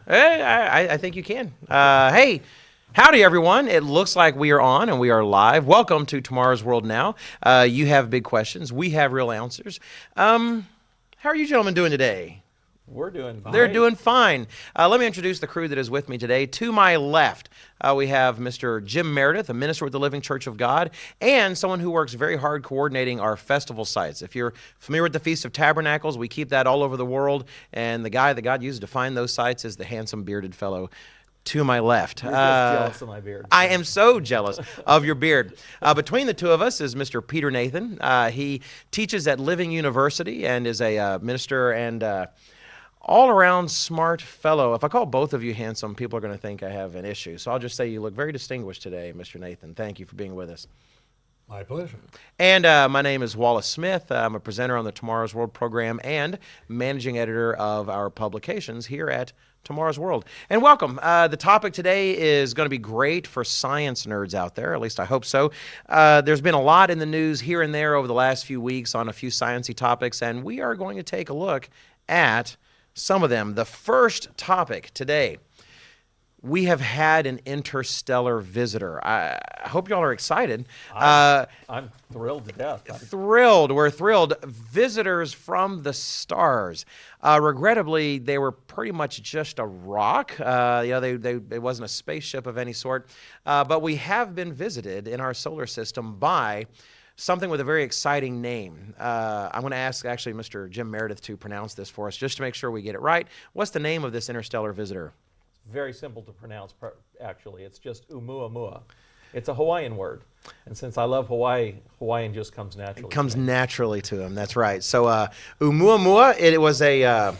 I think you can. Hey, howdy, everyone. It looks like we are on and we are live. Welcome to Tomorrow's World Now. You have big questions. We have real answers. How are you gentlemen doing today? We're doing fine. They're doing fine. Let me introduce the crew that is with me today. To my left, we have Mr. Jim Meredith, a minister with the Living Church of God, and someone who works very hard coordinating our festival sites. If you're familiar with the Feast of Tabernacles, we keep that all over the world, and the guy that God uses to find those sites is the handsome bearded fellow to my left. You're just jealous of my beard. I am so jealous of your beard. Between the two of us is Mr. Peter Nathan. He teaches at Living University and is a minister and all-around smart fellow. If I call both of you handsome, people are going to think I have an issue. So I'll just say you look very distinguished today, Mr. Nathan. Thank you for being with us. My pleasure. And my name is Wallace Smith. I'm a presenter on the Tomorrow's World program and managing editor of our publications here at Tomorrow's World. And welcome. The topic today is going to be great for science nerds out there. At least I hope so. There's been a lot in the news here and there over the last few weeks on a few sciencey topics, and we are going to take a look at some of them. The first topic today, we have had an interstellar visitor. I hope y'all are excited. I'm thrilled to death. We're thrilled. Visitors from the stars. Regrettably, they were pretty much just a rock. It wasn't a spaceship of any sort. But we have been visited in our solar system by something with a very exciting name. I'm going to ask, actually, Mr. Jim Meredith to pronounce this for us, just to make sure we get it right. What's the name of this interstellar visitor? Very simple to pronounce, actually. It's just Oumuamua. It's a Hawaiian word. And since I love Hawaii, Hawaiian just comes naturally. It comes naturally to him, that's right. So Oumuamua, it was an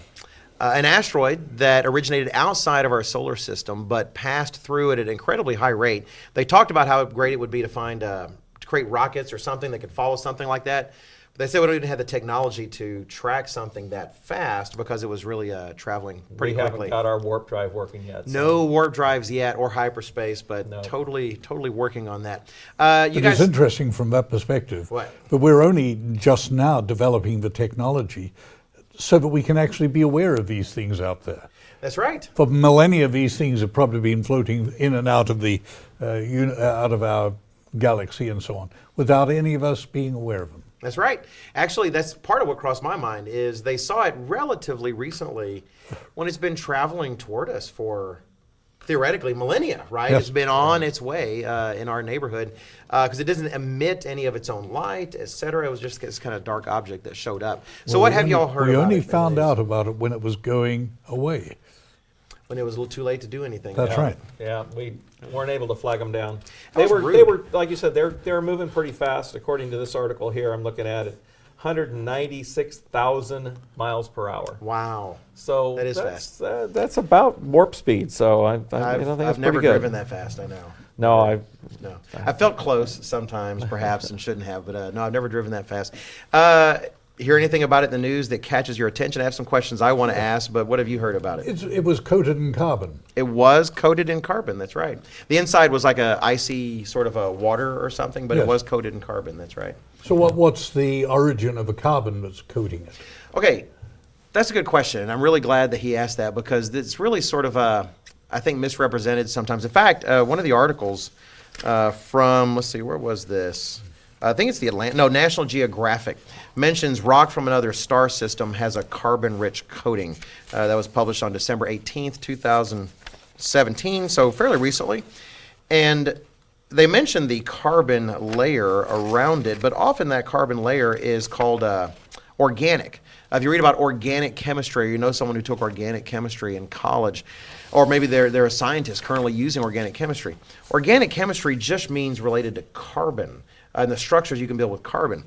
asteroid that originated outside of our solar system, but passed through it at an incredibly high rate. They talked about how great it would be to find to create rockets or something that could follow something like that. But they said we don't even have the technology to track something that fast because it was really traveling pretty quickly. We haven't got our warp drive working yet. So. No warp drives yet or hyperspace, but totally working on that. It's interesting from that perspective. What? But we're only just now developing the technology so that we can actually be aware of these things out there. That's right. For millennia, these things have probably been floating in and out of the out of our galaxy and so on, without any of us being aware of them. That's right. Actually, that's part of what crossed my mind is they saw it relatively recently when it's been traveling toward us for theoretically millennia, right? Yes. It's been on its way in our neighborhood because it doesn't emit any of its own light, etc. It was just this kind of dark object that showed up. So what have y'all heard about it? We only found out about it when it was going away. When it was a little too late to do anything. That's right. Yeah, we weren't able to flag them down. They were like you said, they're moving pretty fast. According to this article here, I'm looking at it, 196,000 miles per hour. Wow. So that is fast. That's about warp speed. So I think that's I've never pretty good. driven that fast. I know. No, I felt close sometimes, perhaps, and shouldn't have, but no, I've never driven that fast. Hear anything about it in the news that catches your attention? I have some questions I want to ask, but what have you heard about it? It was coated in carbon. It was coated in carbon, that's right. The inside was like a icy sort of a water or something, but Yes. It was coated in carbon, that's right. So what's the origin of the carbon that's coating it? Okay, that's a good question, and I'm really glad that he asked that because it's really sort of, I think, misrepresented sometimes. In fact, one of the articles from, let's see, where was this? I think it's National Geographic mentions rock from another star system has a carbon-rich coating. That was published on December 18th, 2017, so fairly recently. And they mention the carbon layer around it, but often that carbon layer is called organic. If you read about organic chemistry, you know someone who took organic chemistry in college, or maybe they're a scientist currently using organic chemistry. Organic chemistry just means related to carbon. And the structures you can build with carbon.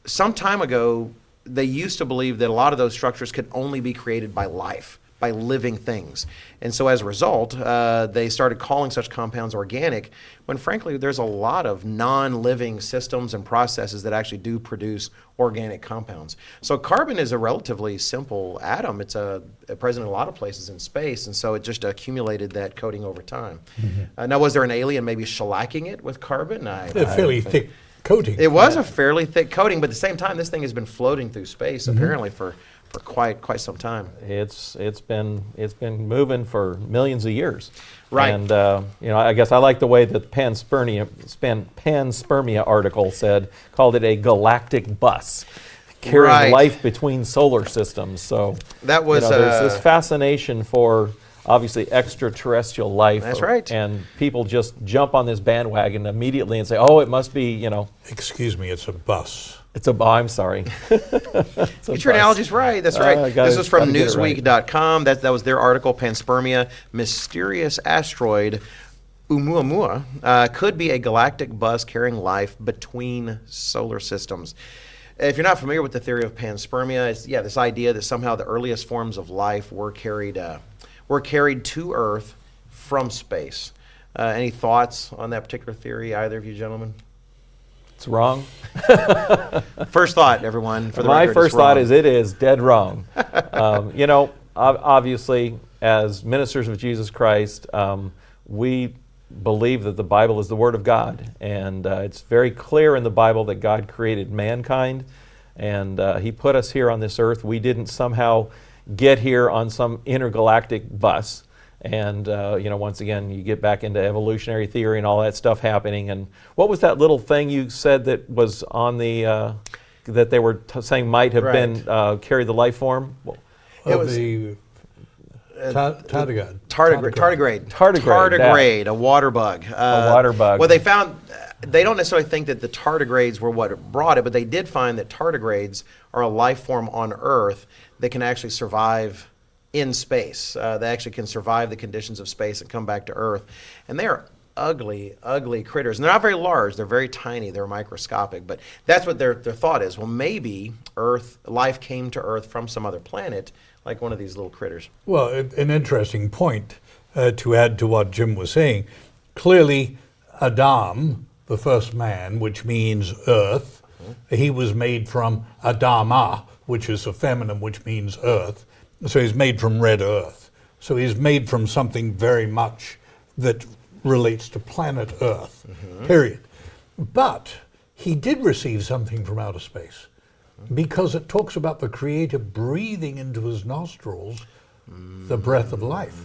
Some time ago, they used to believe that a lot of those structures could only be created by life, by living things. And so as a result, they started calling such compounds organic, when frankly, there's a lot of non-living systems and processes that actually do produce organic compounds. So carbon is a relatively simple atom. It's present in a lot of places in space, and so it just accumulated that coating over time. Mm-hmm. Now, was there an alien maybe shellacking it with carbon? They're fairly thick coating. It was a fairly thick coating, but at the same time, this thing has been floating through space apparently for quite some time. It's been moving for millions of years. Right. And I guess I like the way that the panspermia article called it a galactic bus, carrying Right. life between solar systems. So That was there's this fascination for obviously extraterrestrial life. That's right. And people just jump on this bandwagon immediately and say, "Oh, it must be Excuse me, it's a bus. it's a." I'm sorry. Get your analogies right. That's right. This was from Newsweek.com. That was their article. Panspermia, mysterious asteroid Oumuamua, could be a galactic bus carrying life between solar systems. If you're not familiar with the theory of panspermia, it's this idea that somehow the earliest forms of life were carried to Earth from space. Any thoughts on that particular theory, either of you gentlemen? It's wrong. First thought, everyone. For the My record, first it's wrong. thought is it is dead wrong. Obviously, as ministers of Jesus Christ, we believe that the Bible is the Word of God, and it's very clear in the Bible that God created mankind, and He put us here on this earth. We didn't somehow get here on some intergalactic bus. And, once again, you get back into evolutionary theory and all that stuff happening. And what was that little thing you said that was on the, that they were saying might have been carried the life form? It was the tardigrade. Tardigrade, a water bug. A water bug. Well, they don't necessarily think that the tardigrades were what brought it, but they did find that tardigrades are a life form on Earth that can actually survive in space. They actually can survive the conditions of space and come back to Earth. And they are ugly, ugly critters. And they're not very large. They're very tiny. They're microscopic. But that's what their thought is. Well, maybe life came to Earth from some other planet, like one of these little critters. Well, an interesting point to add to what Jim was saying. Clearly, Adam, the first man, which means earth, he was made from Adama, which is a feminine, which means earth. So he's made from red earth. So he's made from something very much that relates to planet Earth, period. But he did receive something from outer space because it talks about the Creator breathing into his nostrils the breath of life.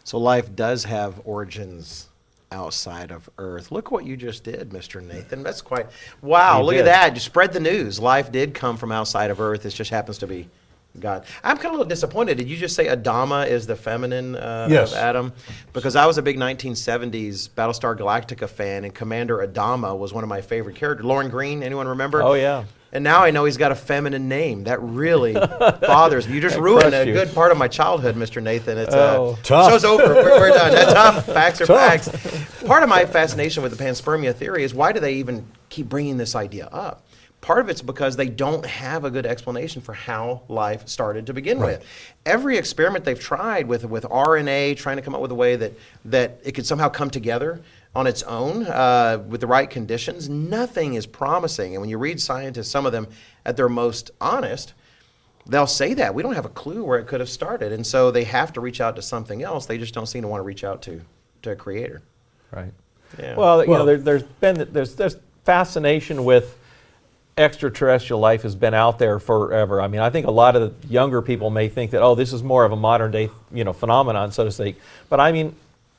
So life does have origins outside of Earth. Look what you just did, Mr. Nathan. That's quite... Wow, look at that. You spread the news. Life did come from outside of Earth. It just happens to be God. I'm kind of a little disappointed. Did you just say Adama is the feminine Yes. of Adam? Because I was a big 1970s Battlestar Galactica fan, and Commander Adama was one of my favorite characters. Lauren Green, anyone remember? Oh, yeah. And now I know he's got a feminine name. That really bothers me. You just ruined a good part of my childhood, Mr. Nathan. It's Tough. Show's over. We're done. That's tough. Facts are facts. Part of my fascination with the panspermia theory is why do they even keep bringing this idea up? Part of it's because they don't have a good explanation for how life started to begin with. Every experiment they've tried with RNA, trying to come up with a way that it could somehow come together on its own with the right conditions, nothing is promising. And when you read scientists, some of them at their most honest, they'll say that. We don't have a clue where it could have started. And so they have to reach out to something else. They just don't seem to want to reach out to a creator. Right. Yeah. Well, there's fascination with extraterrestrial life has been out there forever. I mean, I think a lot of the younger people may think that, oh, this is more of a modern day, phenomenon, so to speak. But I mean,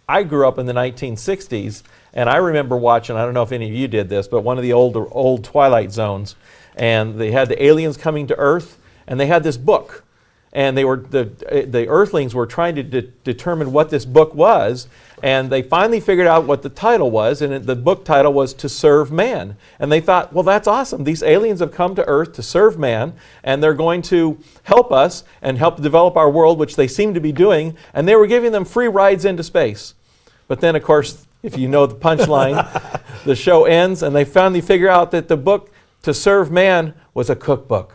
I grew up in the 1960s, and I remember watching, I don't know if any of you did this, but one of the old Twilight Zones, and they had the aliens coming to Earth, and they had this book. And they were the Earthlings were trying to determine what this book was, and they finally figured out what the title was, and the book title was To Serve Man. And they thought, well, that's awesome. These aliens have come to Earth to serve man, and they're going to help us and help develop our world, which they seem to be doing, and they were giving them free rides into space. But then, of course, if you know the punchline, the show ends, and they finally figure out that the book To Serve Man was a cookbook.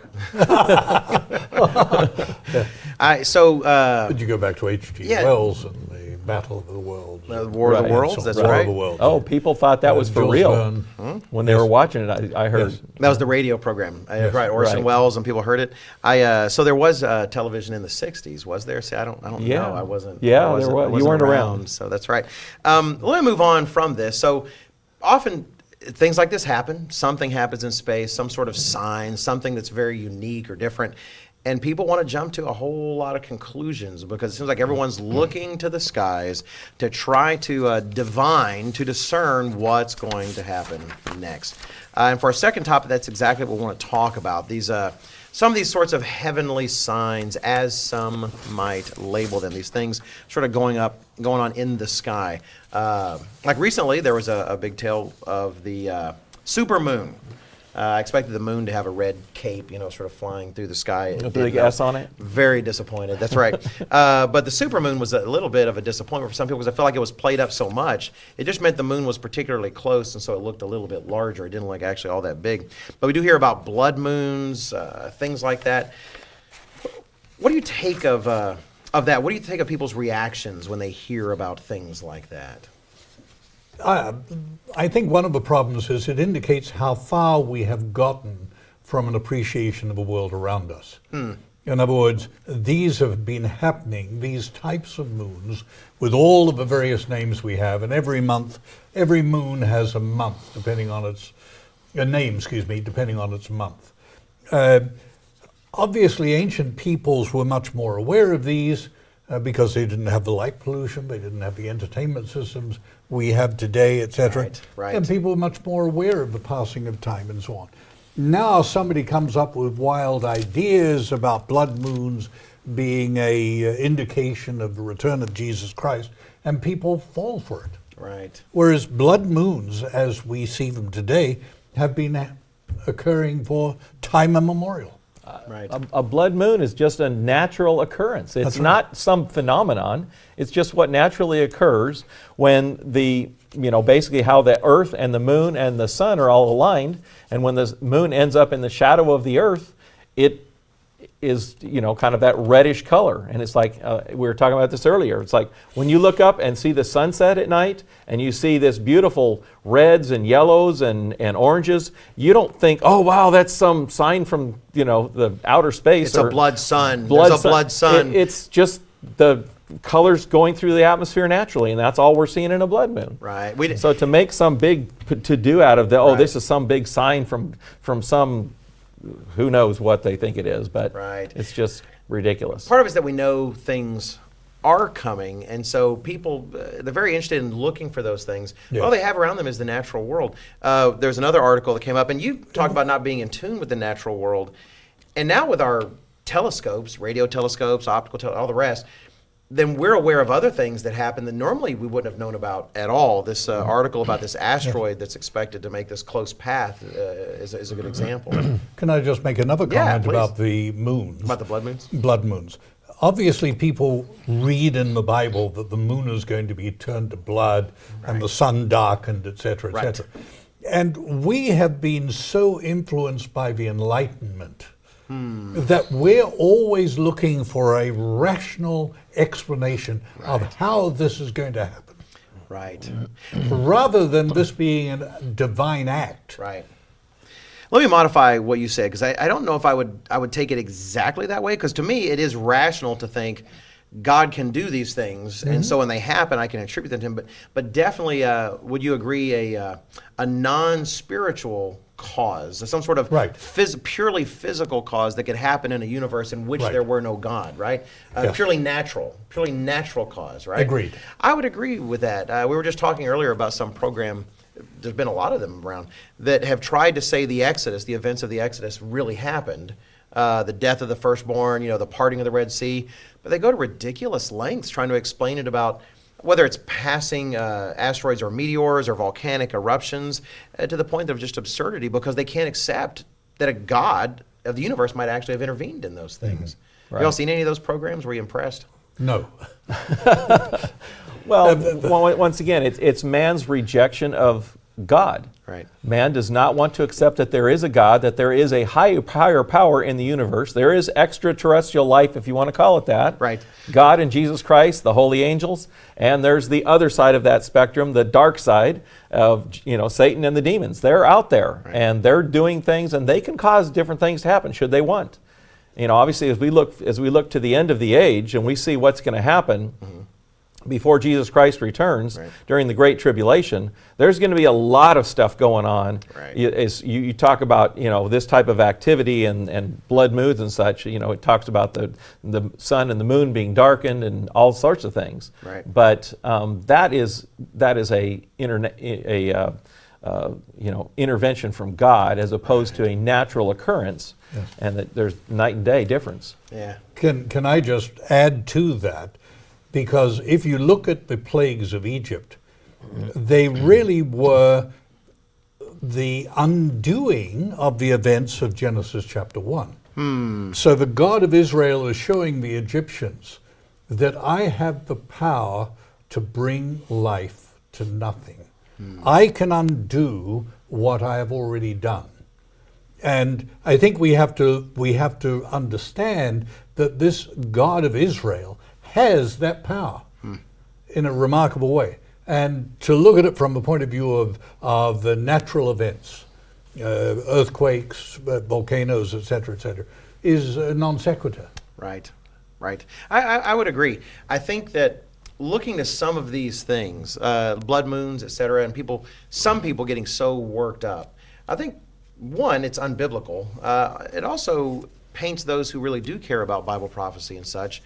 But you go back to H.G. Yeah. Wells and the Battle of the Worlds. The War of the Worlds, that's War right. of the Worlds. Oh, people thought that was for Jules real Verne. when they were watching it. I heard. Yes. That was the radio program, right? Orson Right. Welles, and people heard it. So there was television in the '60s, was there? See, I don't Yeah. know. I wasn't. Yeah, I wasn't, there was. I wasn't You weren't around. so that's right. Let me move on from this. So often things like this happen. Something happens in space, some sort of sign, something that's very unique or different. And people want to jump to a whole lot of conclusions because it seems like everyone's looking to the skies to try to divine, to discern what's going to happen next. And for our second topic, that's exactly what we want to talk about. These some of these sorts of heavenly signs, as some might label them, these things sort of going on in the sky. Like recently, there was a big tale of the supermoon. I expected the moon to have a red cape, sort of flying through the sky. A big S on it? Very disappointed, that's right. But the supermoon was a little bit of a disappointment for some people because I felt like it was played up so much. It just meant the moon was particularly close, and so it looked a little bit larger. It didn't look actually all that big. But we do hear about blood moons, things like that. What do you take of that? What do you think of people's reactions when they hear about things like that? I think one of the problems is it indicates how far we have gotten from an appreciation of the world around us. In other words, these have been happening, these types of moons, with all of the various names we have, and every month, every moon has a month, depending on its depending on its month. Obviously, ancient peoples were much more aware of these because they didn't have the light pollution, they didn't have the entertainment systems we have today, etc. Right. And people were much more aware of the passing of time and so on. Now somebody comes up with wild ideas about blood moons being a indication of the return of Jesus Christ, and people fall for it. Right. Whereas blood moons, as we see them today, have been occurring for time immemorial. Right. A blood moon is just a natural occurrence. It's not some phenomenon. It's just what naturally occurs when basically how the earth and the moon and the sun are all aligned, and when the moon ends up in the shadow of the earth, it is, kind of that reddish color. And it's like, we were talking about this earlier, it's like when you look up and see the sunset at night and you see this beautiful reds and yellows and oranges, you don't think, oh wow, that's some sign from, the outer space. It's a blood sun. There's a blood sun. It's just the colors going through the atmosphere naturally, and that's all we're seeing in a blood moon. Right. So to make some big to-do out of this is some big sign from some, who knows what they think it is, but it's just ridiculous. Part of it is that we know things are coming, and so people, they're very interested in looking for those things. Yes. All they have around them is the natural world. There's another article that came up, and you talk about not being in tune with the natural world. And now with our telescopes, radio telescopes, optical all the rest, then we're aware of other things that happen that normally we wouldn't have known about at all. This article about this asteroid that's expected to make this close path is a good example. Can I just make another comment please. about the moons? About the blood moons? Blood moons. Obviously, people read in the Bible that the moon is going to be turned to blood and the sun darkened, etc., etc. And we have been so influenced by the Enlightenment that we're always looking for a rational explanation of how this is going to happen. Right. Rather than this being a divine act. Right. Let me modify what you said, because I don't know if I would take it exactly that way, because to me it is rational to think God can do these things, and so when they happen, I can attribute them to Him. But definitely, would you agree a non-spiritual cause, some sort of purely physical cause that could happen in a universe in which there were no God, right? Purely natural cause, right? Agreed. I would agree with that. We were just talking earlier about some program. There's been a lot of them around that have tried to say the Exodus, the events of the Exodus, really happened. The death of the firstborn, the parting of the Red Sea. But they go to ridiculous lengths trying to explain it about whether it's passing asteroids or meteors or volcanic eruptions, to the point of just absurdity, because they can't accept that a God of the universe might actually have intervened in those things. Have y'all seen any of those programs? Were you impressed? No. Well, once again, it's man's rejection of God. Right. Man does not want to accept that there is a God, that there is a higher power in the universe. There is extraterrestrial life, if you want to call it that. Right. God and Jesus Christ, the holy angels, and there's the other side of that spectrum, the dark side of Satan and the demons. They're out there, and they're doing things, and they can cause different things to happen should they want. Obviously, as we look to the end of the age and we see what's going to happen. before Jesus Christ returns, Right. during the Great Tribulation, there's going to be a lot of stuff going on. Right. You talk about, this type of activity and blood moons and such. It talks about the sun and the moon being darkened and all sorts of things. Right. But that is a intervention from God as opposed to a natural occurrence, and that there's night and day difference. Yeah. Can I just add to that? Because if you look at the plagues of Egypt, they really were the undoing of the events of Genesis chapter 1. So the God of Israel is showing the Egyptians that I have the power to bring life to nothing. I can undo what I have already done. And I think we have to understand that this God of Israel has that power in a remarkable way. And to look at it from the point of view of the natural events, earthquakes, volcanoes, et cetera, is non sequitur. Right, right. I would agree. I think that looking to some of these things, blood moons, et cetera, and some people getting so worked up, I think, one, it's unbiblical. It also paints those who really do care about Bible prophecy and such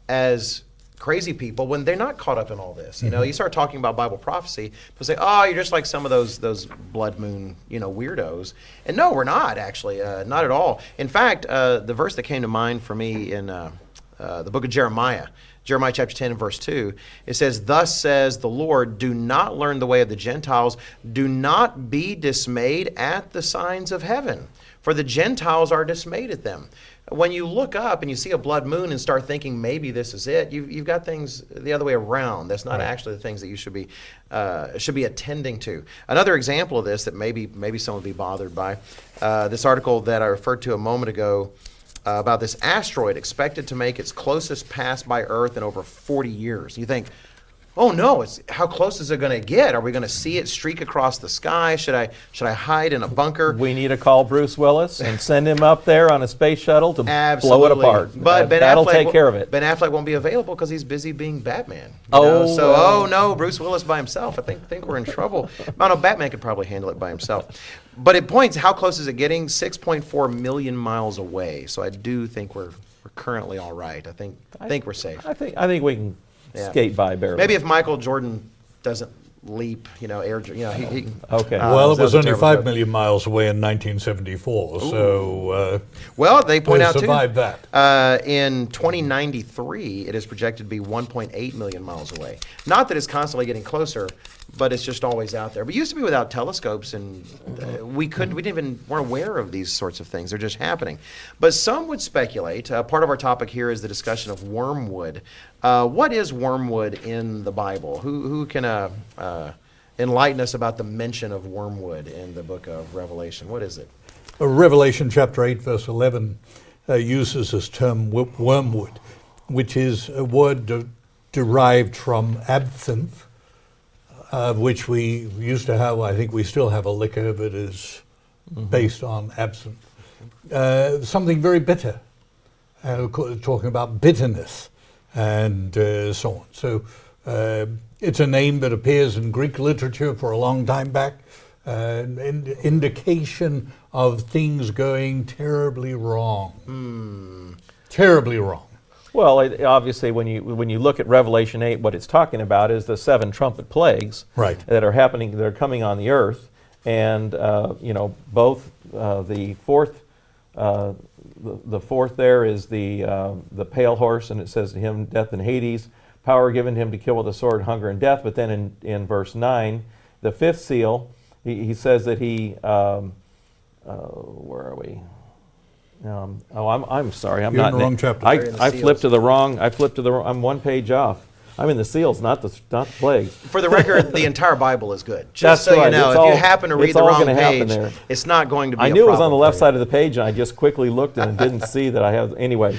as crazy people when they're not caught up in all this. You start talking about Bible prophecy, people say, "Oh, you're just like some of those blood moon, weirdos." And no, we're not actually, not at all. In fact, the verse that came to mind for me in the book of Jeremiah chapter 10 and verse 2, it says, "Thus says the Lord, do not learn the way of the Gentiles, do not be dismayed at the signs of heaven, for the Gentiles are dismayed at them." When you look up and you see a blood moon and start thinking maybe this is it, you've got things the other way around. That's not actually the things that you should be attending to. Another example of this that maybe someone would be bothered by, this article that I referred to a moment ago about this asteroid expected to make its closest pass by Earth in over 40 years. You think, oh no, how close is it going to get? Are we going to see it streak across the sky? Should I hide in a bunker? We need to call Bruce Willis and send him up there on a space shuttle to Absolutely. blow it apart. But That'll take care of it. Ben Affleck won't be available because he's busy being Batman. Oh. Oh no, Bruce Willis by himself. I think we're in trouble. I know Batman could probably handle it by himself. But it points, how close is it getting? 6.4 million miles away. So I do think we're currently all right. I think we're safe. I think we can skate by barely. Maybe if Michael Jordan doesn't leap, he Okay. Well, it was that a only terrible 5 joke. million miles away in 1974, so Well, they point they out too. survived that. In 2093, it is projected to be 1.8 million miles away. Not that it's constantly getting closer, but it's just always out there. But it used to be without telescopes, and we weren't aware of these sorts of things. They're just happening. But some would speculate. Part of our topic here is the discussion of wormwood. What is wormwood in the Bible? Who can enlighten us about the mention of wormwood in the book of Revelation? What is it? Revelation chapter 8, verse 11 uses this term wormwood, which is a word derived from absinthe, which we used to have. I think we still have a liquor that is based on absinthe. Something very bitter, talking about bitterness and so on. So it's a name that appears in Greek literature for a long time back, an indication of things going terribly wrong. Terribly wrong. Well, obviously, when you look at Revelation 8, what it's talking about is the 7 trumpet plagues Right. that are happening, that are coming on the earth, and both the fourth there is the pale horse, and it says to him, death and Hades, power given to him to kill with the sword, hunger and death. But then in verse 9, the 5th seal, he says that he, where are we? I'm sorry. I'm You're not in the wrong chapter. I flipped to the wrong. I'm one page off. I'm in the seals, not the plagues. For the record, the entire Bible is good. Just That's so right. you know, It's if all- you happen to read it's the all wrong gonna happen page, there. it's not going to be I a knew it was on problem the left for side of the page, and I just quickly looked and didn't see that I have. Anyway,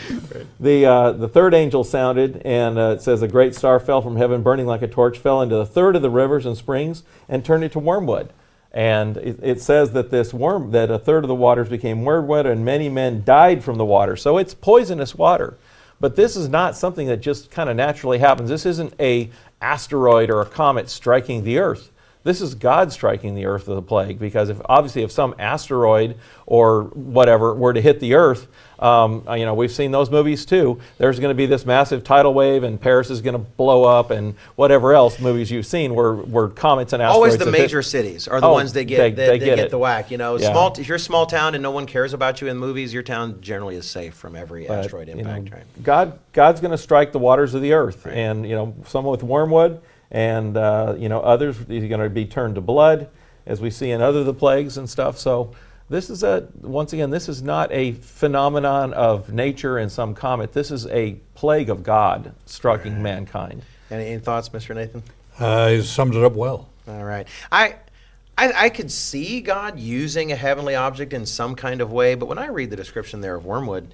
the third angel sounded, and it says a great star fell from heaven, burning like a torch, fell into the third of the rivers and springs, and turned it to wormwood. And it says that that a third of the waters became wormwood, and many men died from the water. So it's poisonous water. But this is not something that just kind of naturally happens. This isn't a asteroid or a comet striking the Earth. This is God striking the Earth with a plague, because if some asteroid or whatever were to hit the Earth, we've seen those movies too. There's going to be this massive tidal wave, and Paris is going to blow up, and whatever else movies you've seen where comets and asteroids. Always the major cities are the ones that get they get the whack. You know, Yeah. if you're a small town and no one cares about you in movies, your town generally is safe from every asteroid impact. Right? God's going to strike the waters of the Earth, and some with Wormwood. And others are going to be turned to blood, as we see in other of the plagues and stuff. So this is this is not a phenomenon of nature and some comet. This is a plague of God striking mankind. Any thoughts, Mr. Nathan? He summed it up well. All right. I could see God using a heavenly object in some kind of way, but when I read the description there of Wormwood,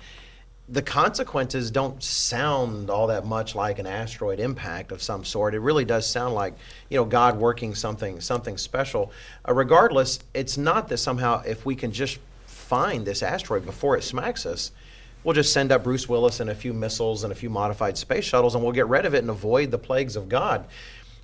the consequences don't sound all that much like an asteroid impact of some sort. It really does sound like, God working something special. Regardless, it's not that somehow if we can just find this asteroid before it smacks us, we'll just send up Bruce Willis and a few missiles and a few modified space shuttles, and we'll get rid of it and avoid the plagues of God.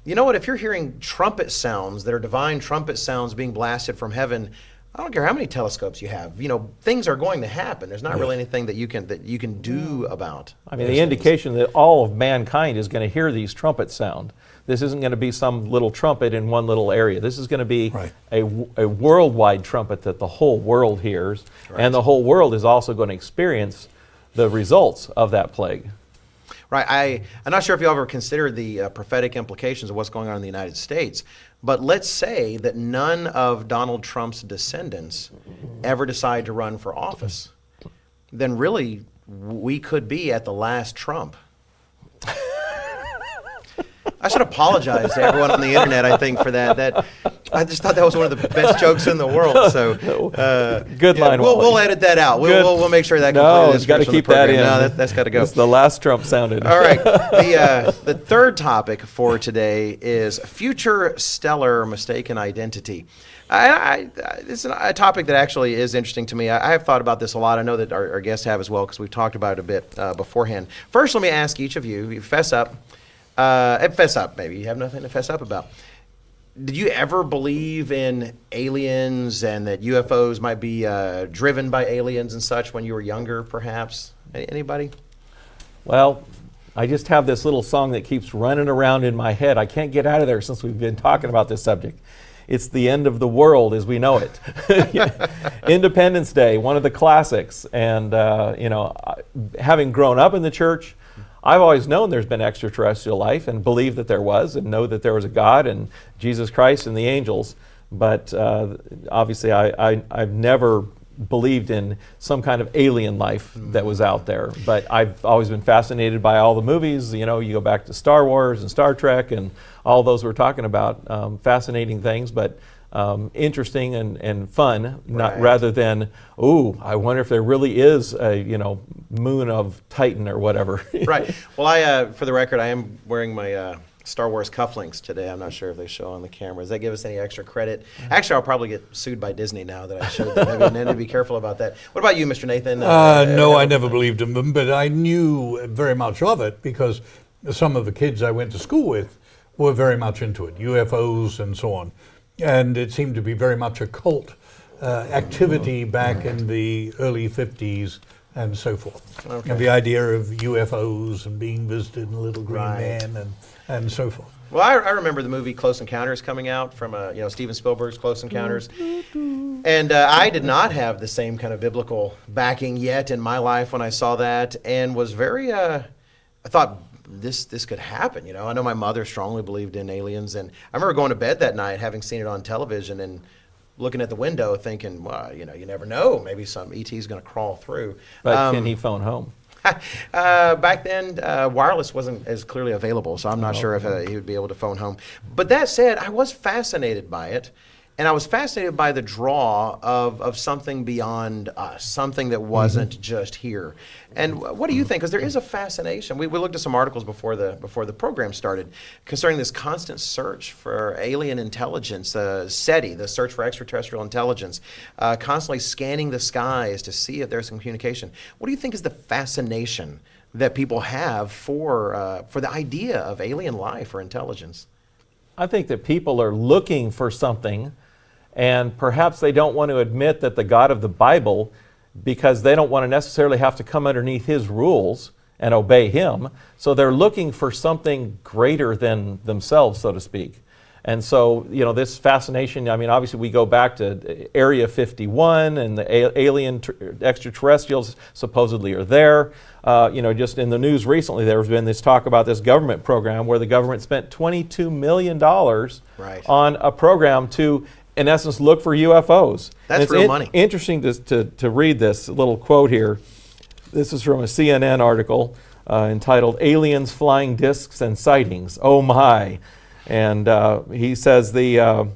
You know what? If you're hearing trumpet sounds that are divine trumpet sounds being blasted from heaven, I don't care how many telescopes you have. Things are going to happen. There's not really anything that you can do about. I mean, the indication that all of mankind is going to hear these trumpets sound. This isn't going to be some little trumpet in one little area. This is going to be a worldwide trumpet that the whole world hears, and the whole world is also going to experience the results of that plague. Right. I'm not sure if you ever considered the prophetic implications of what's going on in the United States, but let's say that none of Donald Trump's descendants ever decide to run for office. Then really, we could be at the last Trump. I should apologize to everyone on the internet, I think, for that. I just thought that was one of the best jokes in the world. So good line. We'll edit that out. We'll make sure that completely got to keep that in. No, that's got to go. It's the last Trump sounded. All right. The third topic for today is future stellar mistaken identity. It's a topic that actually is interesting to me. I have thought about this a lot. I know that our guests have as well, because we've talked about it a bit beforehand. First, let me ask each of you, fess up. Maybe you have nothing to fess up about. Did you ever believe in aliens and that UFOs might be driven by aliens and such when you were younger, perhaps? Anybody? Well, I just have this little song that keeps running around in my head. I can't get out of there since we've been talking about this subject. It's the end of the world as we know it. Independence Day, one of the classics. And, having grown up in the church, I've always known there's been extraterrestrial life and believed that there was, and know that there was a God and Jesus Christ and the angels. But obviously I've never believed in some kind of alien life that was out there. But I've always been fascinated by all the movies. You go back to Star Wars and Star Trek and all those we're talking about. Fascinating things, but interesting and fun, rather than, I wonder if there really is a moon of Titan or whatever. Right. Well, for the record, I am wearing my Star Wars cufflinks today. I'm not sure if they show on the camera. Does that give us any extra credit? Actually, I'll probably get sued by Disney now that I showed them. I need to be careful about that. What about you, Mr. Nathan? No, I never believed in them, but I knew very much of it because some of the kids I went to school with were very much into it, UFOs and so on. And it seemed to be very much a cult activity back in the early 50s and so forth. Okay. And the idea of UFOs and being visited in a little green man and so forth. Well, I remember the movie Close Encounters coming out from Steven Spielberg's Close Encounters. And I did not have the same kind of biblical backing yet in my life when I saw that, and was very, I thought, this could happen, I know my mother strongly believed in aliens, and I remember going to bed that night having seen it on television and looking at the window thinking, well, you never know, maybe some ET's going to crawl through. But can he phone home? Back then, wireless wasn't as clearly available, so I'm not sure if he would be able to phone home. But that said, I was fascinated by it. And I was fascinated by the draw of something beyond us, something that wasn't just here. And what do you think? Because there is a fascination. We looked at some articles before the program started concerning this constant search for alien intelligence, SETI, the search for extraterrestrial intelligence, constantly scanning the skies to see if there's some communication. What do you think is the fascination that people have for the idea of alien life or intelligence? I think that people are looking for something, and perhaps they don't want to admit that the God of the Bible, because they don't want to necessarily have to come underneath his rules and obey him. So they're looking for something greater than themselves, so to speak. And so, this fascination, obviously we go back to Area 51 and the alien extraterrestrials supposedly are there. Just in the news recently, there's been this talk about this government program where the government spent $22 million on a program to, in essence, look for UFOs. That's real money. Interesting to read this little quote here. This is from a CNN article entitled "Aliens, Flying Discs, and Sightings." Oh my! And he says the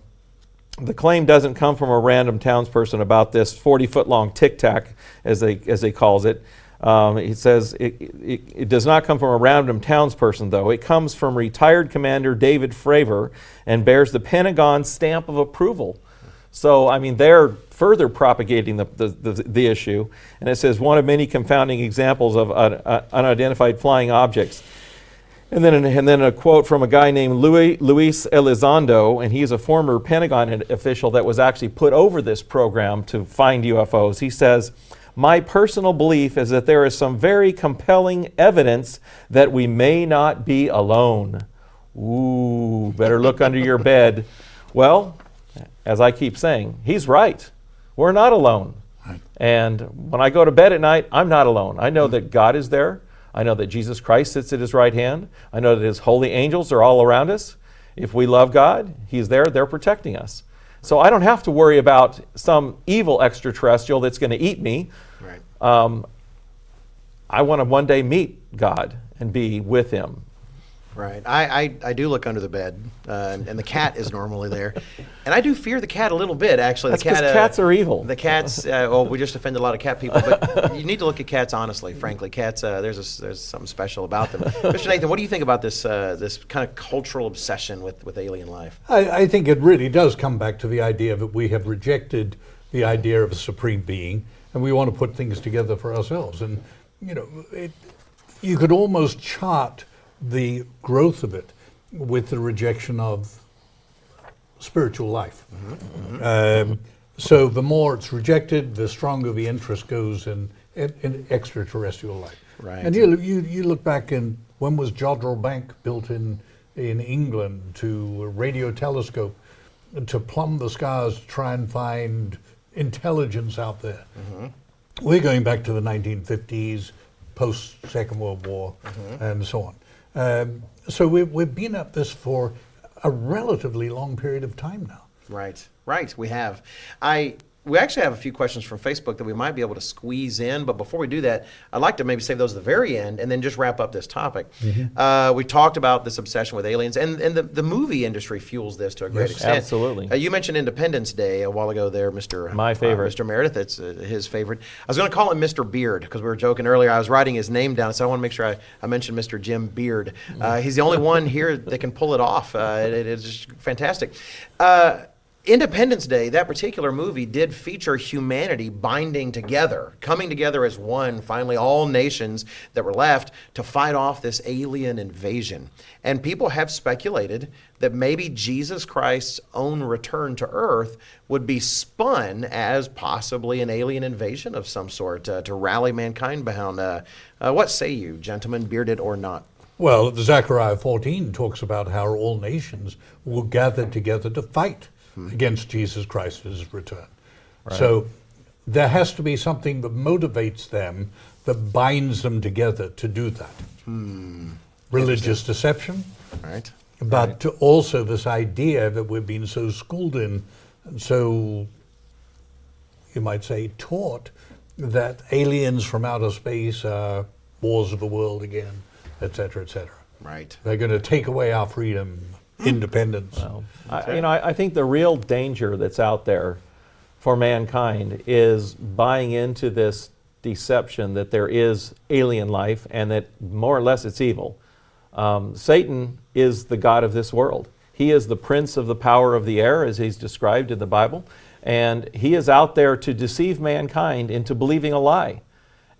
claim doesn't come from a random townsperson about this 40-foot-long tic tac, as they calls it. He says it does not come from a random townsperson, though. It comes from retired Commander David Fravor and bears the Pentagon stamp of approval. So, they're further propagating the issue. And it says one of many confounding examples of unidentified flying objects. And then a quote from a guy named Luis Elizondo, and he's a former Pentagon official that was actually put over this program to find UFOs. He says, "My personal belief is that there is some very compelling evidence that we may not be alone." Ooh, better look under your bed. Well, as I keep saying, he's right. We're not alone. And when I go to bed at night, I'm not alone. I know that God is there. I know that Jesus Christ sits at his right hand. I know that his holy angels are all around us. If we love God, he's there, they're protecting us. So I don't have to worry about some evil extraterrestrial that's going to eat me. Right. I want to one day meet God and be with him. Right. I do look under the bed, and the cat is normally there. And I do fear the cat a little bit, actually. That's because cats are evil. The cats, we just offended a lot of cat people, but you need to look at cats honestly, frankly. Cats, there's something special about them. Mr. Nathan, what do you think about this kind of cultural obsession with alien life? I think it really does come back to the idea that we have rejected the idea of a supreme being, and we want to put things together for ourselves. And, you could almost chart the growth of it with the rejection of spiritual life. So the more it's rejected, the stronger the interest goes in extraterrestrial life. Right. And you look back in, when was Jodrell Bank built in England, to a radio telescope to plumb the skies to try and find intelligence out there. We're going back to the 1950s, post-Second World War, and so on. So we've been at this for a relatively long period of time now. Right, we have. We actually have a few questions from Facebook that we might be able to squeeze in, but before we do that, I'd like to maybe save those at the very end and then just wrap up this topic. We talked about this obsession with aliens, and the movie industry fuels this to a great extent. Absolutely. You mentioned Independence Day a while ago there, Mr. My favorite. Mr. Meredith. It's his favorite. I was going to call him Mr. Beard because we were joking earlier. I was writing his name down, so I want to make sure I mentioned Mr. Jim Beard. He's the only one here that can pull it off. It is just fantastic. Independence Day, that particular movie, did feature humanity binding together, coming together as one, finally all nations that were left to fight off this alien invasion. And people have speculated that maybe Jesus Christ's own return to earth would be spun as possibly an alien invasion of some sort to rally mankind behind. What say you, gentlemen, bearded or not? Well, Zechariah 14 talks about how all nations will gather together to fight against Jesus Christ's return. Right. So there has to be something that motivates them, that binds them together to do that. Religious deception, right? But also this idea that we've been so schooled in, and so you might say taught, that aliens from outer space are wars of the world again, et cetera, et cetera. Right. They're going to take away our freedom, independence. Well, I think the real danger that's out there for mankind is buying into this deception that there is alien life and that more or less it's evil. Satan is the god of this world. He is the prince of the power of the air, as he's described in the Bible, and he is out there to deceive mankind into believing a lie.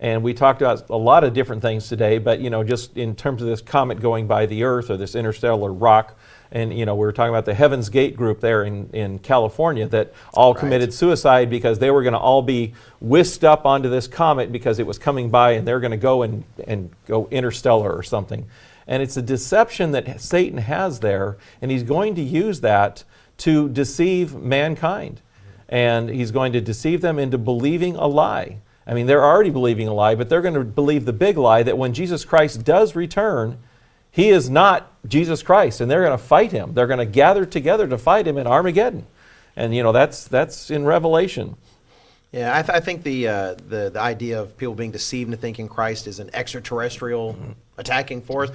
And we talked about a lot of different things today, but just in terms of this comet going by the Earth or this interstellar rock, and we were talking about the Heaven's Gate group there in California that all committed suicide because they were going to all be whisked up onto this comet because it was coming by, and they're going to go and go interstellar or something. And it's a deception that Satan has there, and he's going to use that to deceive mankind. And he's going to deceive them into believing a lie. I mean, they're already believing a lie, but they're going to believe the big lie that when Jesus Christ does return, he is not Jesus Christ, and they're going to fight him. They're going to gather together to fight him in Armageddon. And that's in Revelation. Yeah, I think the idea of people being deceived into thinking Christ is an extraterrestrial attacking force,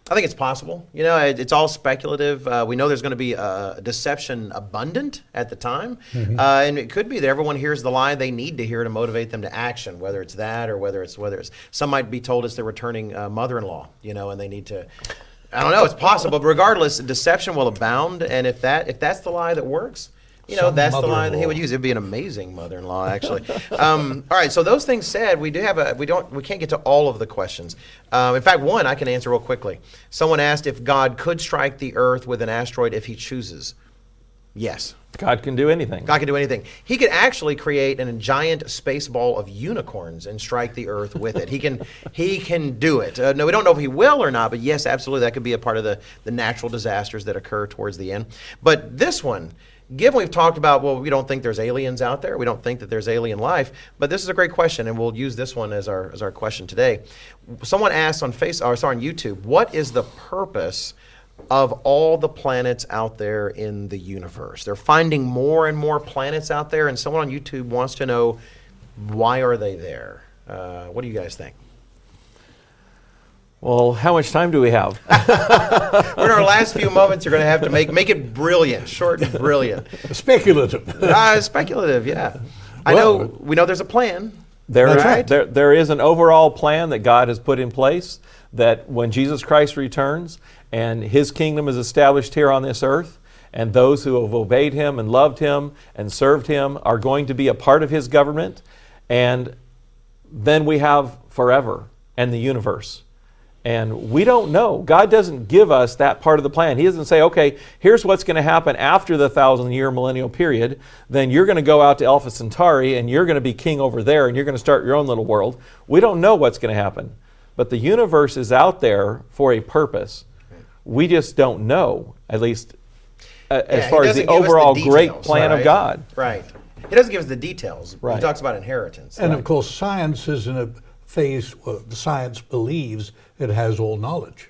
I think it's possible. It's all speculative. We know there's going to be deception abundant at the time. And it could be that everyone hears the lie they need to hear to motivate them to action, whether it's that or whether it's some might be told it's their returning mother-in-law, and they need to, I don't know, it's possible. But regardless, deception will abound. And if that's the lie that works, that's the line that he would use. It'd be an amazing mother-in-law, actually. All right. So those things said, we can't get to all of the questions. In fact, one I can answer real quickly. Someone asked if God could strike the Earth with an asteroid if He chooses. Yes. God can do anything. God can do anything. He could actually create a giant space ball of unicorns and strike the Earth with it. He can do it. No, we don't know if He will or not, but yes, absolutely, that could be a part of the natural disasters that occur towards the end. But this one, given we've talked about, we don't think there's aliens out there. We don't think that there's alien life. But this is a great question, and we'll use this one as our question today. Someone asked on YouTube, what is the purpose of all the planets out there in the universe? They're finding more and more planets out there, and someone on YouTube wants to know, why are they there? What do you guys think? Well, how much time do we have? We're in our last few moments. You're going to have to make it brilliant, short and brilliant. Speculative. Speculative, yeah. We know there's a plan. There is an overall plan that God has put in place that when Jesus Christ returns and His kingdom is established here on this earth, and those who have obeyed Him and loved Him and served Him are going to be a part of His government, and then we have forever and the universe. And we don't know. God doesn't give us that part of the plan. He doesn't say, okay, here's what's going to happen after the 1,000-year millennial period. Then you're going to go out to Alpha Centauri and you're going to be king over there and you're going to start your own little world. We don't know what's going to happen. But the universe is out there for a purpose. We just don't know, at least as far as the overall great plan of God. Right. He doesn't give us the details. Right. He talks about inheritance. And of course, science is in a phase where the science believes it has all knowledge.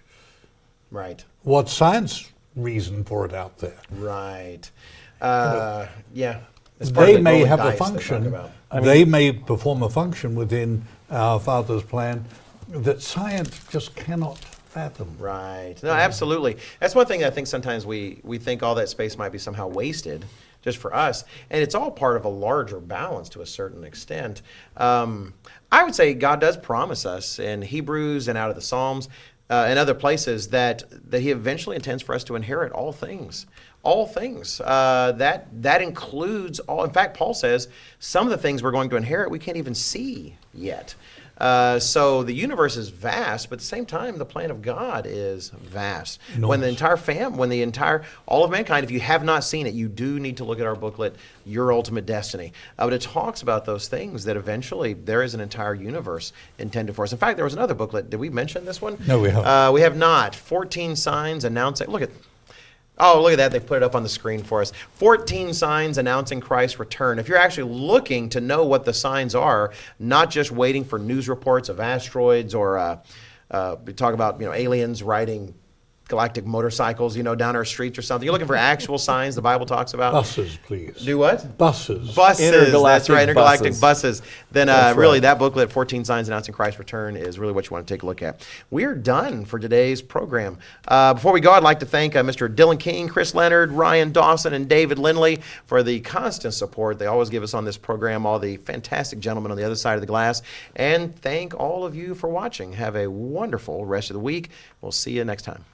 Right. What's science reason for it out there? Right. Yeah. They may have a function. They may perform a function within our Father's plan that science just cannot fathom. Right. No, absolutely. That's one thing I think sometimes we think all that space might be somehow wasted just for us. And it's all part of a larger balance to a certain extent. I would say God does promise us in Hebrews and out of the Psalms and other places that He eventually intends for us to inherit all things. All things. That includes all. In fact, Paul says some of the things we're going to inherit we can't even see yet. So the universe is vast, but at the same time, the plan of God is vast. Enormous. When all of mankind, if you have not seen it, you do need to look at our booklet, Your Ultimate Destiny. But it talks about those things that eventually there is an entire universe intended for us. In fact, there was another booklet. Did we mention this one? No, we haven't. We have not. 14 signs announcing. Oh, look at that. They put it up on the screen for us. 14 signs announcing Christ's return. If you're actually looking to know what the signs are, not just waiting for news reports of asteroids or we talk about aliens riding galactic motorcycles, down our streets or something. You're looking for actual signs the Bible talks about. Buses, please. Do what? Buses. That's right, intergalactic buses. Then Right. that booklet, 14 Signs Announcing Christ's Return, is really what you want to take a look at. We're done for today's program. Before we go, I'd like to thank Mr. Dylan King, Chris Leonard, Ryan Dawson, and David Lindley for the constant support they always give us on this program, all the fantastic gentlemen on the other side of the glass. And thank all of you for watching. Have a wonderful rest of the week. We'll see you next time.